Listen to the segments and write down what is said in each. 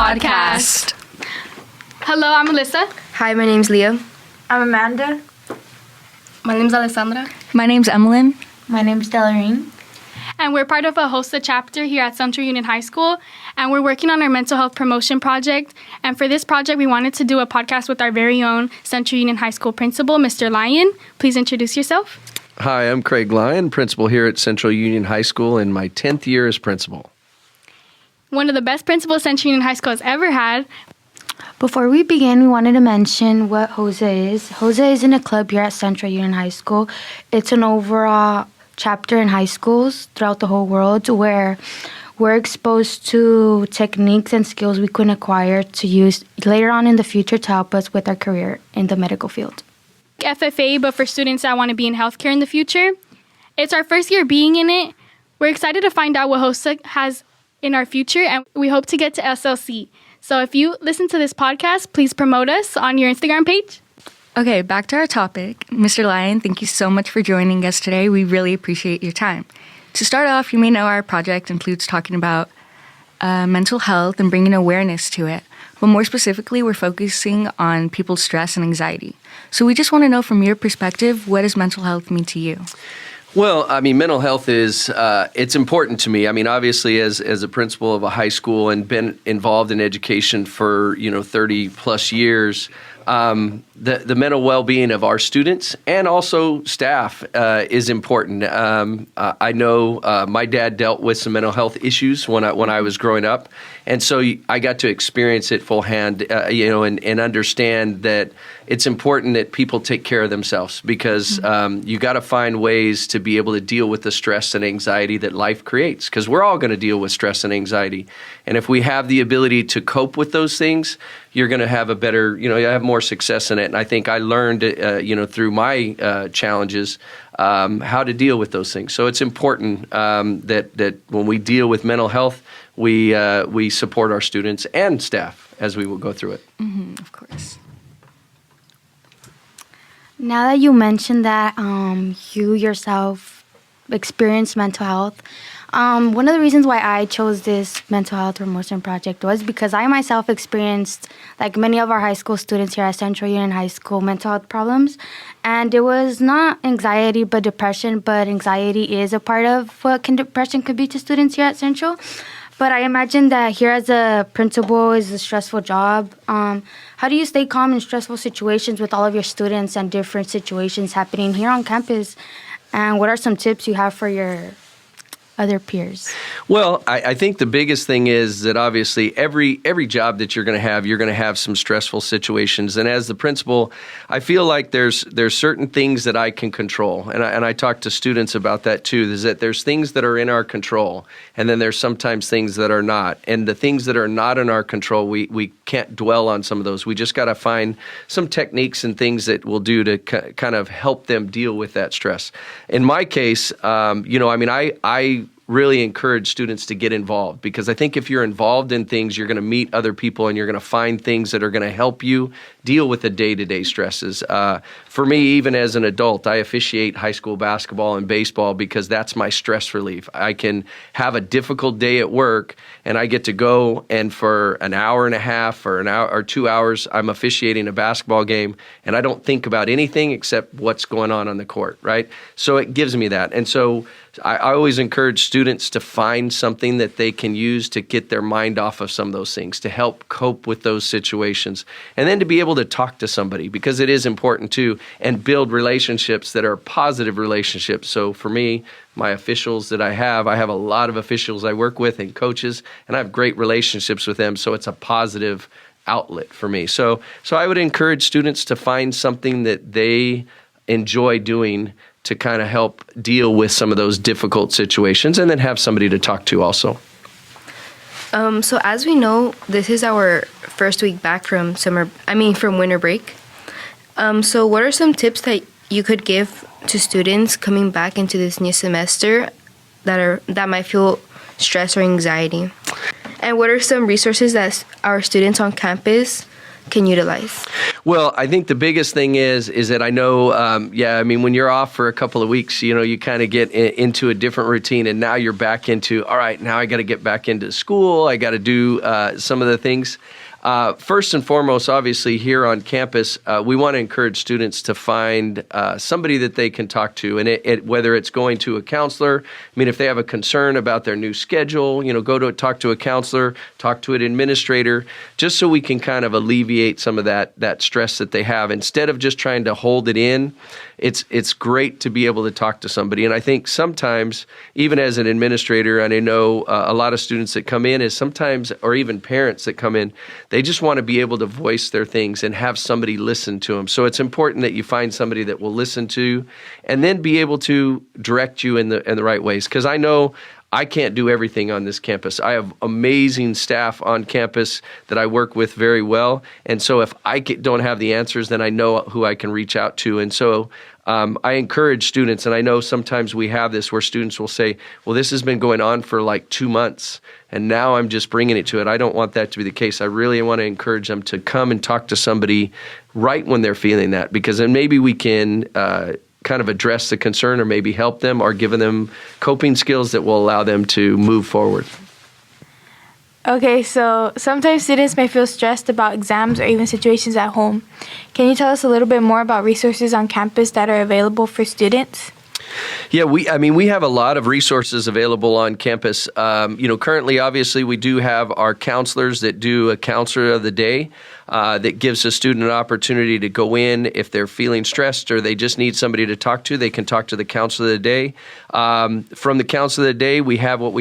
podcast. Hello, I'm Alyssa. Hi, my name's Leah. I'm Amanda. My name's Alessandra. My name's Emmeline. My name's Delarine. And we're part of a HOSA chapter here at Central Union High School. And we're working on our mental health promotion project. And for this project, we wanted to do a podcast with our very own Central Union High School principal, Mr. Lyon. Please introduce yourself. Hi, I'm Craig Lyon, principal here at Central Union High School in my 10th year as principal. One of the best principals Central Union High School has ever had. Before we begin, we wanted to mention what HOSA is. HOSA isn't a club here at Central Union High School. It's an overall chapter in high schools throughout the whole world where we're exposed to techniques and skills we can acquire to use later on in the future to help us with our career in the medical field. FFA, but for students that want to be in healthcare in the future. It's our first year being in it. We're excited to find out what HOSA has in our future, and we hope to get to SLC. So if you listen to this podcast, please promote us on your Instagram page. Okay, back to our topic. Mr. Lyon, thank you so much for joining us today. We really appreciate your time. To start off, you may know our project includes talking about mental health and bringing awareness to it. But more specifically, we're focusing on people's stress and anxiety. So we just want to know from your perspective, what does mental health mean to you? Well, I mean, mental health is, it's important to me. I mean, obviously, as a principal of a high school and been involved in education for, 30 plus years, the mental well-being of our students and also staff is important. I know my dad dealt with some mental health issues when I was growing up, and so I got to experience it full hand, and understand that it's important that people take care of themselves because you got to find ways to be able to deal with the stress and anxiety that life creates, because we're all going to deal with stress and anxiety. And if we have the ability to cope with those things, you're going to have a better, you have more success in it. And I think I learned, through my challenges, how to deal with those things. So it's important that when we deal with mental health, we support our students and staff as we will go through it. Mm-hmm, of course. Now that you mentioned that you yourself experienced mental health, one of the reasons why I chose this mental health promotion project was because I myself experienced, like many of our high school students here at Central Union High School, mental health problems. And it was not anxiety but depression, but anxiety is a part of what depression could be to students here at Central. But I imagine that here as a principal is a stressful job. How do you stay calm in stressful situations with all of your students and different situations happening here on campus? And what are some tips you have for your other peers? Well, I think the biggest thing is that obviously every job that you're going to have some stressful situations. And as the principal, I feel like there's certain things that I can control. And I talk to students about that too, is that there's things that are in our control. And then there's sometimes things that are not. And the things that are not in our control, we can't dwell on some of those. We just got to find some techniques and things that we'll do to kind of help them deal with that stress. In my case, I really encourage students to get involved, because I think if you're involved in things, you're going to meet other people and you're going to find things that are going to help you deal with the day-to-day stresses. For me, even as an adult, I officiate high school basketball and baseball because that's my stress relief. I can have a difficult day at work and I get to go and for an hour and a half or an hour or 2 hours, I'm officiating a basketball game and I don't think about anything except what's going on the court, right? So it gives me that. And so I always encourage students to find something that they can use to get their mind off of some of those things, to help cope with those situations, and then to be able to talk to somebody, because it is important too, and build relationships that are positive relationships. So for me, my officials that I have a lot of officials I work with and coaches, and I have great relationships with them, so it's a positive outlet for me. So I would encourage students to find something that they enjoy doing to kind of help deal with some of those difficult situations, and then have somebody to talk to also. So as we know, this is our first week back from winter break. So what are some tips that you could give to students coming back into this new semester that might feel stress or anxiety? And what are some resources that our students on campus can utilize? Well, I think the biggest thing is that I know, I mean, when you're off for a couple of weeks, you kind of get into a different routine, and now you're back into, all right, now I got to get back into school. I got to do some of the things. First and foremost, obviously, here on campus, we want to encourage students to find somebody that they can talk to, and whether it's going to a counselor. I mean, if they have a concern about their new schedule, go to talk to a counselor, talk to an administrator, just so we can kind of alleviate some of that stress that they have. Instead of just trying to hold it in, it's great to be able to talk to somebody. And I think sometimes, even as an administrator, and I know a lot of students that come in, is sometimes, or even parents that come in, they just want to be able to voice their things and have somebody listen to them. So it's important that you find somebody that will listen to, and then be able to direct you in the right ways. Because I know I can't do everything on this campus. I have amazing staff on campus that I work with very well. And so if I don't have the answers, then I know who I can reach out to. And so I encourage students, and I know sometimes we have this where students will say, well, this has been going on for like 2 months, and now I'm just bringing it to it. I don't want that to be the case. I really want to encourage them to come and talk to somebody right when they're feeling that, because then maybe we can kind of address the concern, or maybe help them, or give them coping skills that will allow them to move forward. Okay, so sometimes students may feel stressed about exams or even situations at home. Can you tell us a little bit more about resources on campus that are available for students? Yeah, we have a lot of resources available on campus. Currently, obviously, we do have our counselors that do a counselor of the day that gives a student an opportunity to go in if they're feeling stressed or they just need somebody to talk to. They can talk to the counselor of the day. From the counselor of the day, we have a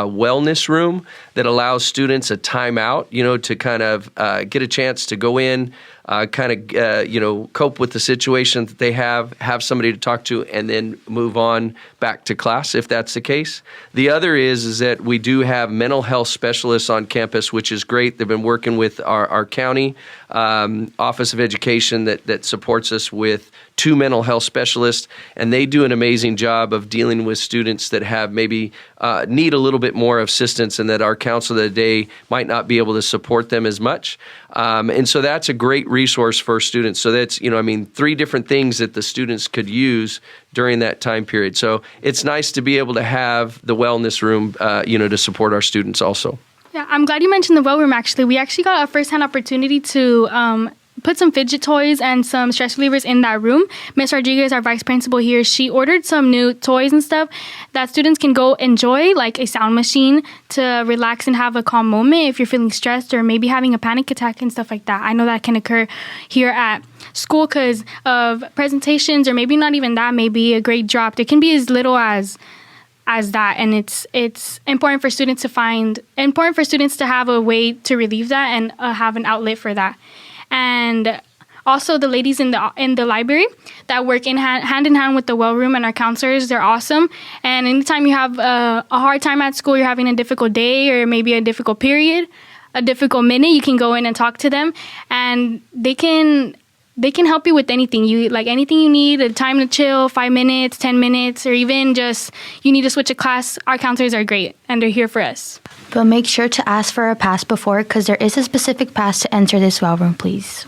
wellness room that allows students a timeout, to kind of get a chance to go in, cope with the situation that they have somebody to talk to, and then move on back to class if that's the case. The other is that we do have mental health specialists on campus, which is great. They've been working with our county Office of Education that supports us with 2 mental health specialists, and they do an amazing job of dealing with students that have maybe need a little bit more assistance, and that our counselor of the day might not be able to support them as much. And so that's a great resource for students. So that's, 3 different things that the students could use during that time period. So it's nice to be able to have the wellness room, to support our students also. Yeah, I'm glad you mentioned the well room, actually. We actually got a first-hand opportunity to put some fidget toys and some stress relievers in that room. Miss Rodriguez, our vice principal here, she ordered some new toys and stuff that students can go enjoy, like a sound machine to relax and have a calm moment if you're feeling stressed or maybe having a panic attack and stuff like that. I know that can occur here at school because of presentations, or maybe not even that, maybe a grade dropped. It can be as little as that, and it's important for students to have a way to relieve that and have an outlet for that. And also the ladies in the library that work hand in hand with the well room and our counselors, they're awesome. And anytime you have a hard time at school, you're having a difficult day or maybe a difficult period, a difficult minute, you can go in and talk to them, and they can help you with anything. Anything you need, a time to chill, 5 minutes, 10 minutes, or even just you need to switch a class. Our counselors are great, and they're here for us. But make sure to ask for a pass before, because there is a specific pass to enter this well room, please.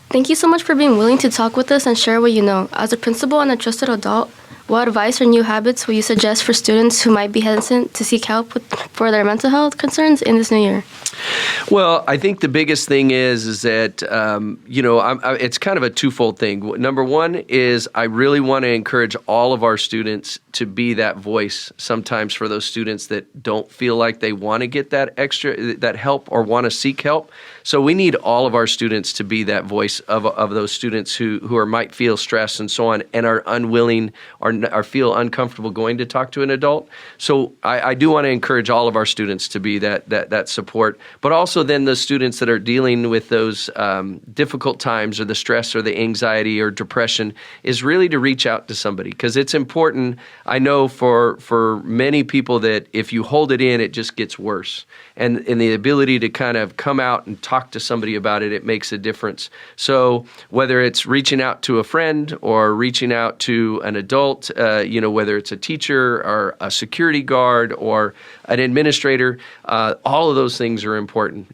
Thank you so much for being willing to talk with us and share what you know. As a principal and a trusted adult, what advice or new habits will you suggest for students who might be hesitant to seek help for their mental health concerns in this new year? Well, I think the biggest thing is that, it's kind of a twofold thing. Number one is I really want to encourage all of our students to be that voice sometimes for those students that don't feel like they want to get that help or want to seek help. So we need all of our students to be that voice of those students who might feel stressed and so on, and are unwilling or feel uncomfortable going to talk to an adult. So I do want to encourage all of our students to be that support, but also then the students that are dealing with those difficult times or the stress or the anxiety or depression is really to reach out to somebody, because it's important. I know for many people that if you hold it in, it just gets worse. And the ability to kind of come out and talk to somebody about it, it makes a difference. So whether it's reaching out to a friend or reaching out to an adult, whether it's a teacher or a security guard or an administrator. All of those things are important.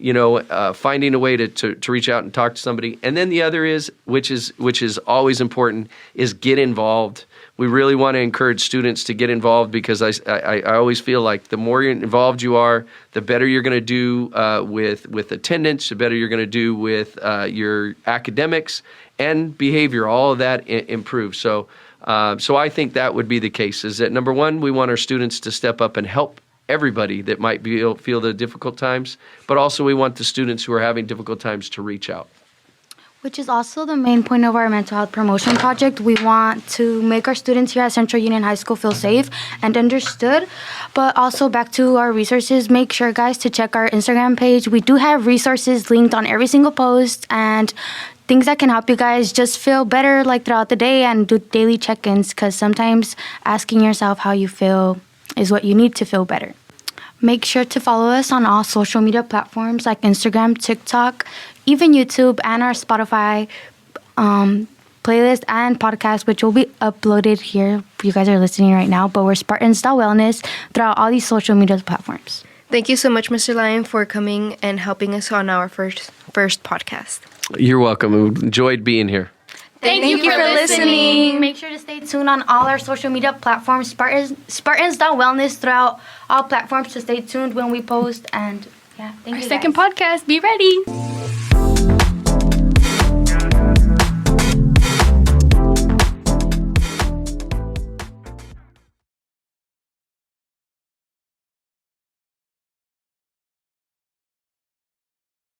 Finding a way to reach out and talk to somebody. And then the other is, which is always important, is get involved. We really want to encourage students to get involved because I always feel like the more involved you are, the better you're going to do with attendance, the better you're going to do with your academics and behavior. All of that improves. So I think that would be the case, is that number one, we want our students to step up and help everybody that might feel the difficult times, but also we want the students who are having difficult times to reach out. Which is also the main point of our mental health promotion project. We want to make our students here at Central Union High School feel safe and understood. But also back to our resources, make sure, guys, to check our Instagram page. We do have resources linked on every single post and things that can help you guys just feel better like throughout the day and do daily check-ins, because sometimes asking yourself how you feel is what you need to feel better. Make sure to follow us on all social media platforms like Instagram, TikTok, even YouTube, and our Spotify playlist and podcast, which will be uploaded here. You guys are listening right now, but we're Spartans.Wellness throughout all these social media platforms. Thank you so much, Mr. Lyon, for coming and helping us on our first podcast. You're welcome. We enjoyed being here. Thank you for listening. Make sure to stay tuned on all our social media platforms, Spartans.Wellness throughout all platforms, to stay tuned when we post. And yeah, thank you guys. Second podcast. Be ready.